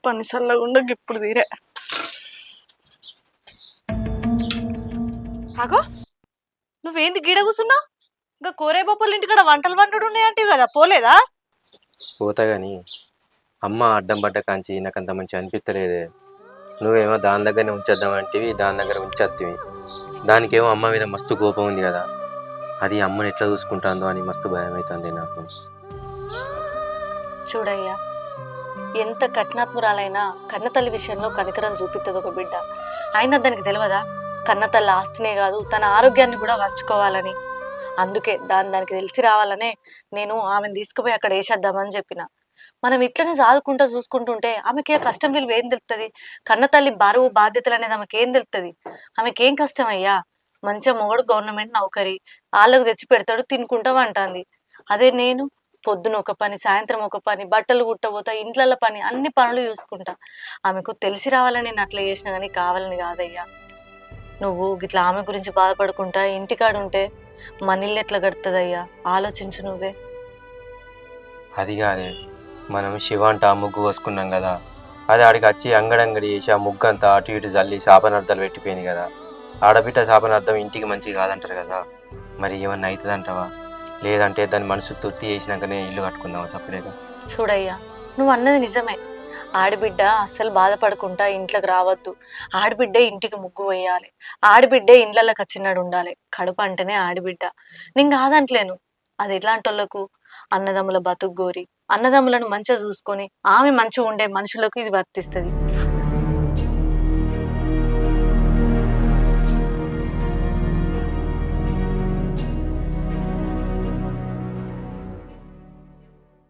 పని సల్లగుండా ఇప్పుడు తీరే. అగో నువ్వేంది గీడ కూసున్నావు? ఇంకా కోరే బాపల ఇంటికాడ వంటలు వండుడు ఉన్నాయంటివి కదా, పోలేదా? పోతా కానీ అమ్మ అడ్డం పడ్డ కాంచి నాకు అంత మంచిగా అనిపించలేదే. నువ్వేమో దాని దగ్గరనే ఉంచేద్దామంటివి, దాని దగ్గర ఉంచేత్తివి. దానికేమో అమ్మ మీద మస్తు కోపం ఉంది కదా, అది అమ్మని ఎట్లా చూసుకుంటుందో అని మస్తు భయం అవుతుంది నాకు. చూడయ్యా, ఎంత కఠినాత్మురాలైనా కన్నతల్లి విషయంలో కనికరం చూపిస్తుంది ఒక బిడ్డ. అయినా దానికి తెలియదా కన్నతల్లి ఆస్తినే కాదు తన ఆరోగ్యాన్ని కూడా వంచుకోవాలని? అందుకే దానికి తెలిసి రావాలనే నేను ఆమెను తీసుకుపోయి అక్కడ వేసేద్దామని చెప్పిన. మనం ఇట్లనే చదువుకుంటా చూసుకుంటుంటే ఆమెకి ఆ కష్టం విలువ ఏం తెలుస్తుంది? కన్నతల్లి బరువు బాధ్యతలు అనేది ఆమెకి ఏం తెలుస్తుంది? ఆమెకేం కష్టం అయ్యా? మంచిగా మొగడు గవర్నమెంట్ నౌకరీ, వాళ్ళకు తెచ్చి పెడతాడు, తినుకుంటా అంటుంది. అదే నేను పొద్దున ఒక పని, సాయంత్రం ఒక పని, బట్టలు కుట్టబోతా, ఇంట్ల పని, అన్ని పనులు చూసుకుంటా. ఆమెకు తెలిసి రావాలని నేను అట్లా చేసినా కానీ కావాలని కాదయ్యా. నువ్వు గిట్లా ఆమె గురించి బాధపడుకుంటా ఇంటికాడుంటే మన ఇల్లు ఎట్లా గడుతుందయ్యా? ఆలోచించు నువ్వే. అది కాదే, మనం శివ అంట ఆ ముగ్గు కోసుకున్నాం కదా, అది ఆడికి వచ్చి అంగడంగడి చేసి ఆ ముగ్గు అంతా అటు ఇటు జల్లి శాపనార్థాలు పెట్టిపోయింది కదా. ఆడబిడ్డ శాపనార్థం ఇంటికి మంచిది కాదంటారు కదా, మరి ఏమన్నా అవుతుంది అంటావా? లేదంటే దాని మనసు తృప్తి చేసినాకనే ఇల్లు కట్టుకుందామా సపరేట్గా? చూడయ్యా, నువ్వు అన్నది నిజమే. ఆడబిడ్డ అస్సలు బాధపడుకుంటా ఇంట్లోకి రావద్దు. ఆడబిడ్డే ఇంటికి ముగ్గు వేయాలి, ఆడబిడ్డే ఇండ్లకి వచ్చినాడు ఉండాలి. కడుపు అంటేనే ఆడబిడ్డ. నేను కాదంటలేను. అది ఎట్లాంటి వాళ్ళకు? అన్నదమ్ముల బతుకు గోరి అన్నదమ్ములను మంచిగా చూసుకొని ఆమె మంచిగా ఉండే మనుషులకు ఇది వర్తిస్తుంది.